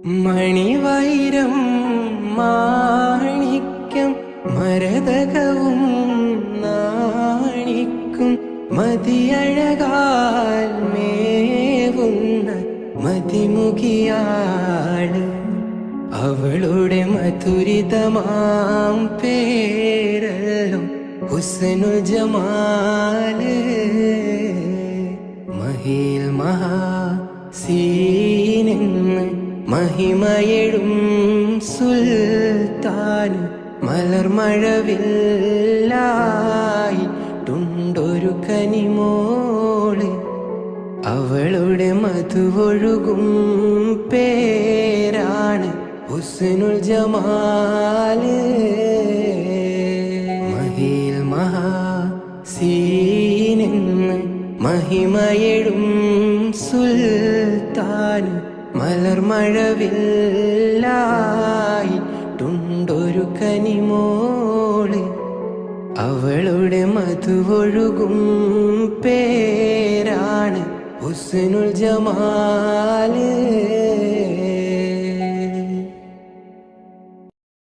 മണിവൈരം മാണിക്യം മരതകവും നാണിക്കും മതിയഴകാൽ മേവുന്ന മതിമുഖിയാള്. അവളുടെ മധുരിതമാം പേരല്ലോ ഹുസ്നുൽ ജമാല്. മഹിൽ മഹാസീനെന്ന് മഹിമയെഴും സുൽത്താൻ മലർമഴവില്ലായിട്ടുണ്ടൊരു കനിമോള്. അവളുടെ മധുവൊഴുകും പേരാണ് ഹുസ്നുൽ ജമാല്. മഹിൽ മഹാസീനെന്ന് മഹിമയെഴും സുൽത്താൻ മലർമഴവില്ലായിട്ടുണ്ടൊരു കനിമോള്. അവളുടെ മധുവൊഴുകും പേരാണ് ഹുസ്നുൽ ജമാല്.